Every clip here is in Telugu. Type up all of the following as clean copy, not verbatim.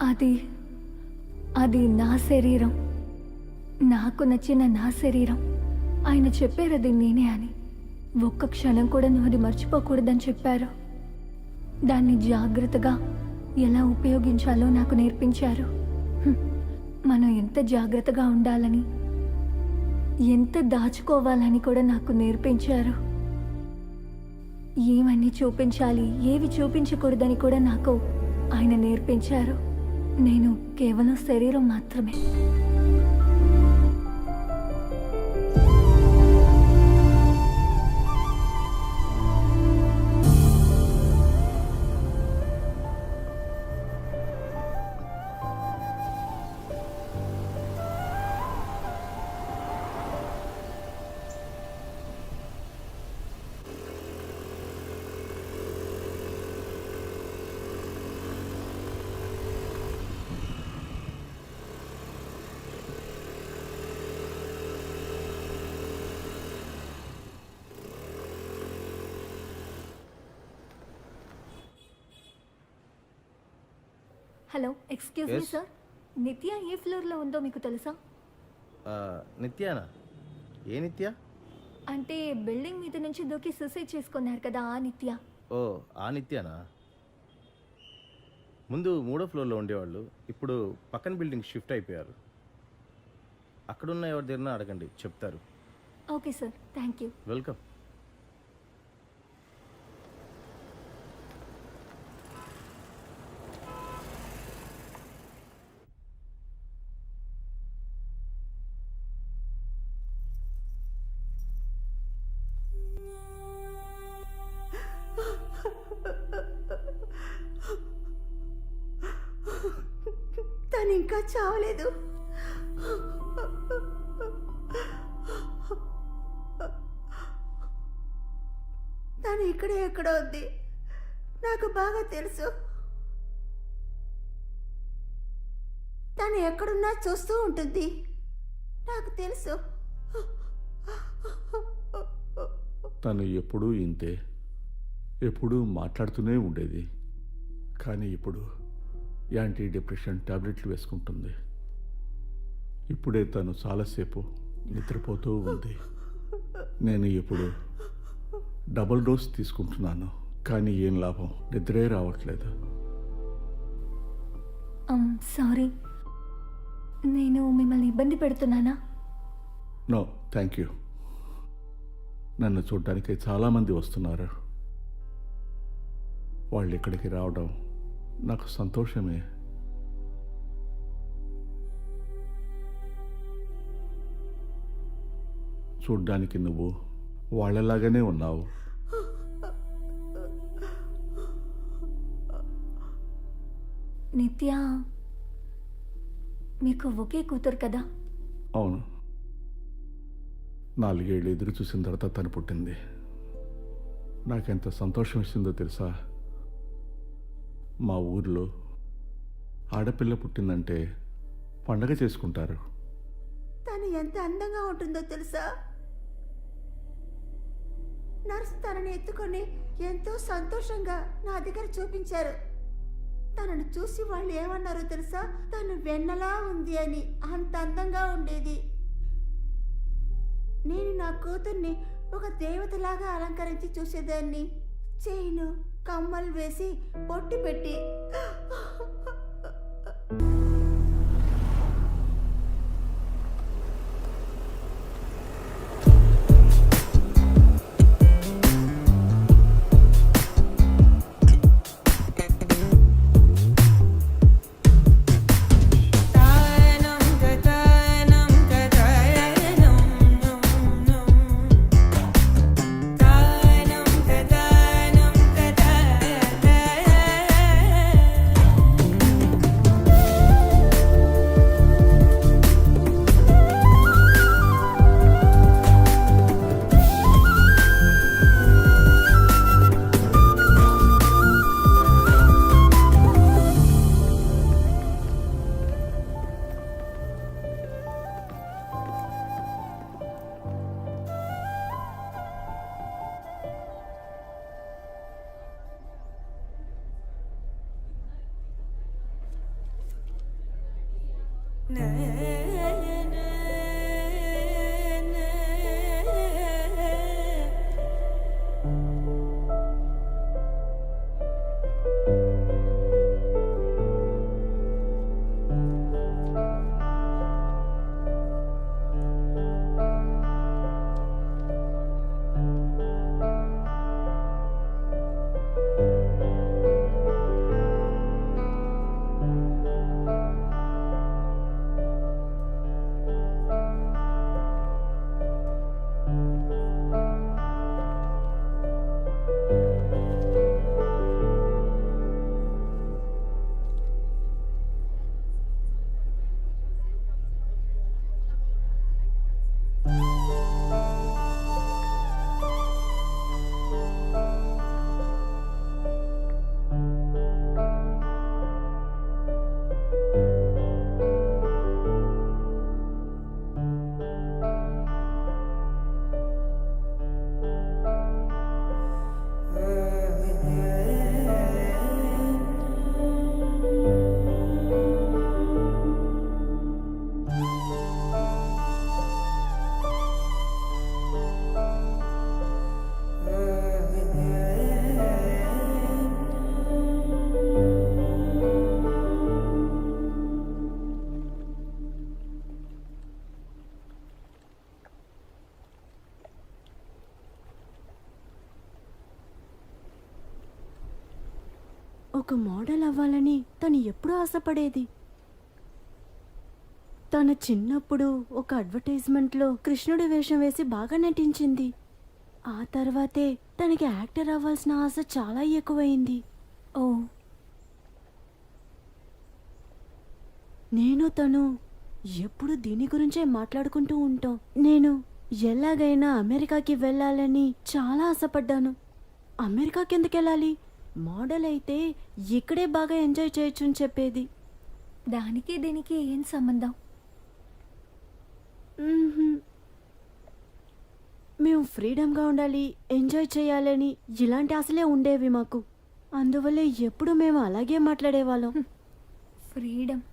అది అది నా శరీరం, నాకు నచ్చిన నా శరీరం. ఆయన చెప్పారు అది నేనే అని. ఒక్క క్షణం కూడా నువ్వు అది మర్చిపోకూడదని చెప్పారు. దాన్ని జాగ్రత్తగా ఎలా ఉపయోగించాలో నాకు నేర్పించారు. మనం ఎంత జాగ్రత్తగా ఉండాలని, ఎంత దాచుకోవాలని కూడా నాకు నేర్పించారు. ఏమన్నీ చూపించాలి, ఏవి చూపించకూడదని కూడా నాకు ఆయన నేర్పించారు. నేను కేవలం శరీరం మాత్రమే. హలో, ఎక్స్క్యూజ్ మీ సార్, నిత్య ఏ ఫ్లోర్లో ఉందో మీకు తెలుసా? నిత్యానా? ఏ నిత్య? అంటే బిల్డింగ్ మీద నుంచి దూకి సూసైడ్ చేసుకున్నారు కదా, ఆ నిత్య. ఓ, ఆ నిత్యానా? ముందు 3వ ఫ్లోర్లో ఉండేవాళ్ళు, ఇప్పుడు పక్కన బిల్డింగ్ షిఫ్ట్ అయిపోయారు. అక్కడున్న ఎవరి దగ్గర అడగండి, చెప్తారు. Okay sir, thank you. Welcome. తను ఇంకా చావలేదు. తను ఇక్కడే ఎక్కడ ఉంది, నాకు బాగా తెలుసు. తను ఎక్కడున్నా చూస్తూ ఉంటుంది, నాకు తెలుసు. తను ఎప్పుడూ ఇంతే, ఎప్పుడూ మాట్లాడుతూనే ఉండేది. కానీ ఇప్పుడు యాంటీ డిప్రెషన్ టాబ్లెట్లు వేసుకుంటుంది. ఇప్పుడే తను చాలాసేపు నిద్రపోతూ ఉంది. నేను ఇప్పుడు డబుల్ డోస్ తీసుకుంటున్నాను, కానీ ఏం లాభం, నిద్రే రావట్లేదు. సారీ, నేను మిమ్మల్ని ఇబ్బంది పెడుతున్నానా? No, thank you. నన్ను చూడడానికి చాలామంది వస్తున్నారు. వాళ్ళు ఇక్కడికి రావడం నాకు సంతోషమే. చూడ్డానికి నువ్వు వాళ్ళలాగానే ఉన్నావు. నిత్య, మీకు ఒకే కూతురు కదా? అవును, 4 ఏళ్ళు ఎదురు చూసిన తర్వాత తను పుట్టింది. నాకెంత సంతోషం ఇస్తుందో తెలుసా? మా ఊర్లో ఆడపిల్ల పుట్టిందంటే పండగ చేసుకుంటారు. తను ఎంత అందంగా ఉంటుందో తెలుసా? నర్స్ తనని ఎత్తుకొని ఎంతో సంతోషంగా నా దగ్గర చూపించారు. తనను చూసి వాళ్ళు ఏమన్నారో తెలుసా? తను వెన్నలా ఉంది అని. అంత అందంగా ఉండేది. నేను నా కూతుర్ని ఒక దేవతలాగా అలంకరించి చూసేదాన్ని. చైను, కమ్మలు వేసి పొట్టు పెట్టి. ఒక మోడల్ అవ్వాలని తను ఎప్పుడూ ఆశపడేది. తన చిన్నప్పుడు ఒక అడ్వర్టైజ్మెంట్లో కృష్ణుడి వేషం వేసి బాగా నటించింది. ఆ తర్వాతే తనకి యాక్టర్ అవ్వాల్సిన ఆశ చాలా ఎక్కువైంది. ఓ, నేను తను ఎప్పుడు దీని గురించే మాట్లాడుకుంటూ ఉంటాం. నేను ఎలాగైనా అమెరికాకి వెళ్ళాలని చాలా ఆశపడ్డాను. అమెరికాకి ఎందుకు వెళ్ళాలి, మోడల్ అయితే ఇక్కడే బాగా ఎంజాయ్ చేయొచ్చు అని చెప్పేది. దానికి దీనికి ఏం సంబంధం? మేము ఫ్రీడమ్గా ఉండాలి, ఎంజాయ్ చేయాలని ఇలాంటి ఆశలే ఉండేవి మాకు. అందువల్లే ఎప్పుడు మేము అలాగే మాట్లాడేవాళ్ళం. ఫ్రీడమ్.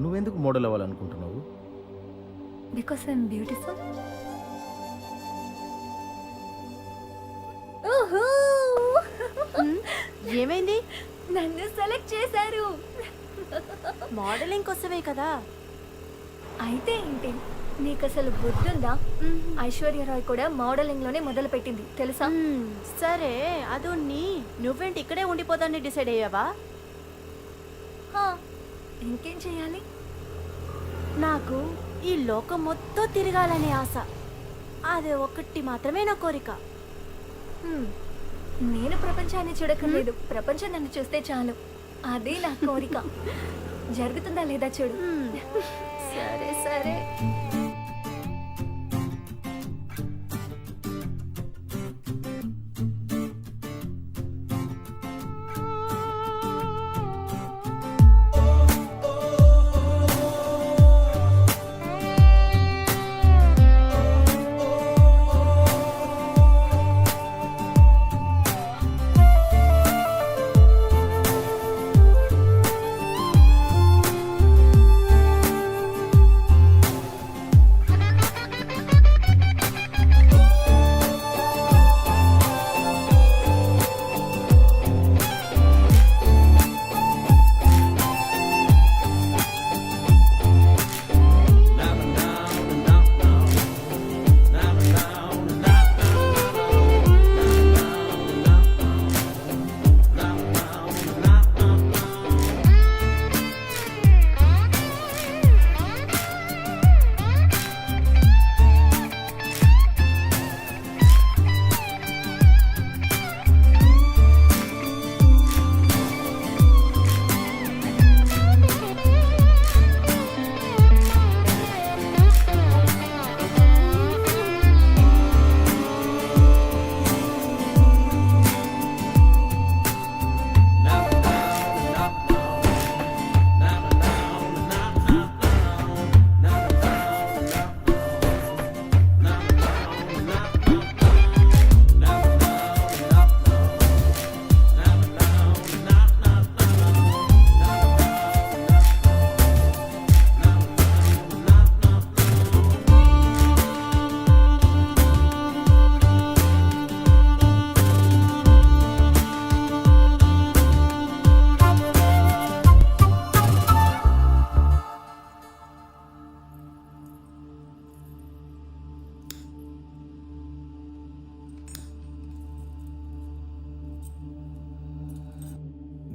నువ్వెందుకు మోడల్ అవ్వాలనుకుంటున్నావు? Because I'm beautiful. ఏమైంది? నన్ను సెలెక్ట్ చేశారు. మోడలింగ్ కోసమే కదా. అయితే ఏంటి, నీకు అసలు బుద్ధుందా? ఐశ్వర్యరాయ్ కూడా మోడలింగ్ లోనే మొదలు పెట్టింది తెలుసా? సరే అదున్ని నువ్వేంటి ఇక్కడే ఉండిపోదాన్ని డిసైడ్ అయ్యావా? హా, ఇంకేం చేయాలి? నాకు ఈ లోకం మొత్తం తిరగాలనే ఆశ. అదే ఒక్కటి మాత్రమే నా కోరిక. హ్మ్, నేను ప్రపంచాన్ని చూడక్కర్లేదు, ప్రపంచం నన్ను చూస్తే చాలు. అదే నా కోరిక. జరుగుతుందా లేదా చూడు. సరే సరే.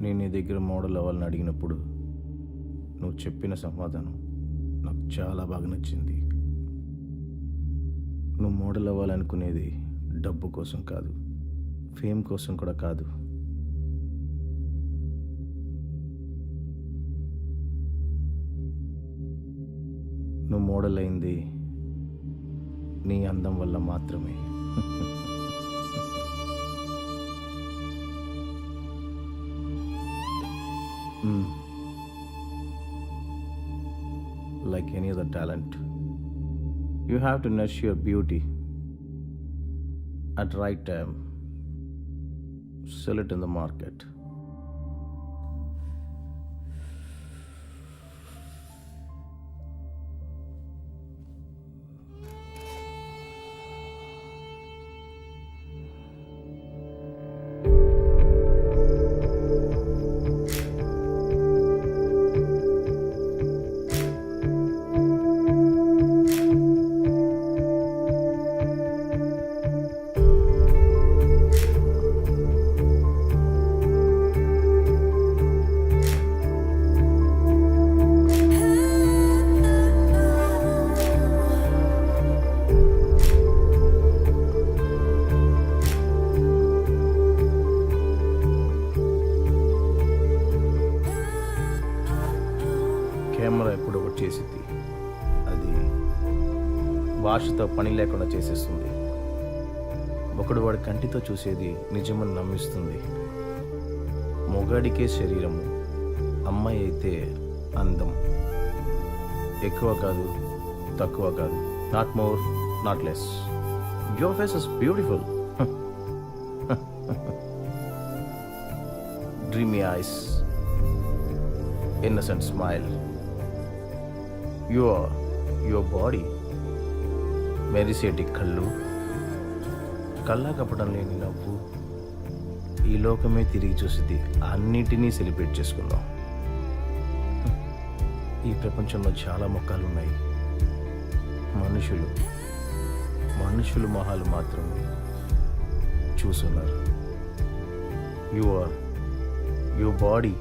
నేను నీ దగ్గర మోడల్ అవ్వాలని అడిగినప్పుడు నువ్వు చెప్పిన సమాధానం నాకు చాలా బాగా నచ్చింది. నువ్వు మోడల్ అవ్వాలనుకునేది డబ్బు కోసం కాదు, ఫేమ్ కోసం కూడా కాదు. నువ్వు మోడల్ అయింది నీ అందం వల్ల మాత్రమే. Like any other talent, you have to nurture your beauty at right time, sell it in the market. Camera ఎప్పుడు ఒకటి చేసింది, అది భాషతో పని లేకుండా చేసేస్తుంది. ఒకడు వాడి కంటితో చూసేది నిజమని నమ్మిస్తుంది. మొగాడికే శరీరము, అమ్మాయి అయితే అందం. ఎక్కువ కాదు, తక్కువ కాదు, not more not less. Your face is beautiful. Dreamy ice, innocent smile. Your body, మెరిసేటి కళ్ళు, కళ్ళ కపటం లేని నవ్వు, ఈ లోకమే తిరిగి చూసింది. అన్నిటినీ సెలబ్రేట్ చేసుకుందాం. ఈ ప్రపంచంలో చాలా మొక్కలు ఉన్నాయి. మనుషులు మొహాలు మాత్రమే చూస్తున్నారు. Your body,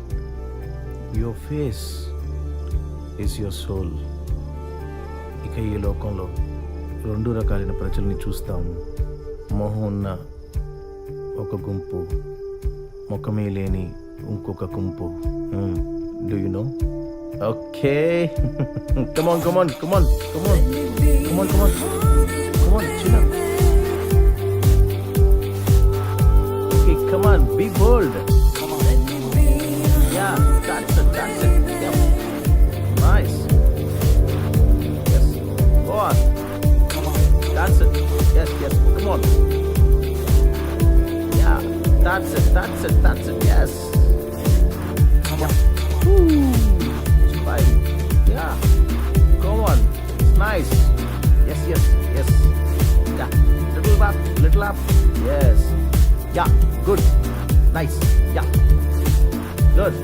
your face is your soul. ఇక ఈ లోకంలో 2 రకాలైన ప్రజల్ని చూస్తాము. మొహం ఉన్న ఒక గుంపు, ముఖమే లేని ఇంకొక గుంపు. Do you know? Okay, come on చిన్న. Okay, come on, be bold. Yeah, that's it. Yeah. Nice. Yes, go on. That's it. Yes, come on. Yeah, that's it. Yes. Yeah. Smile. Yeah, go on. It's nice. Yes. Yeah, little up. Yes. Yeah, good. Nice. Yeah, good.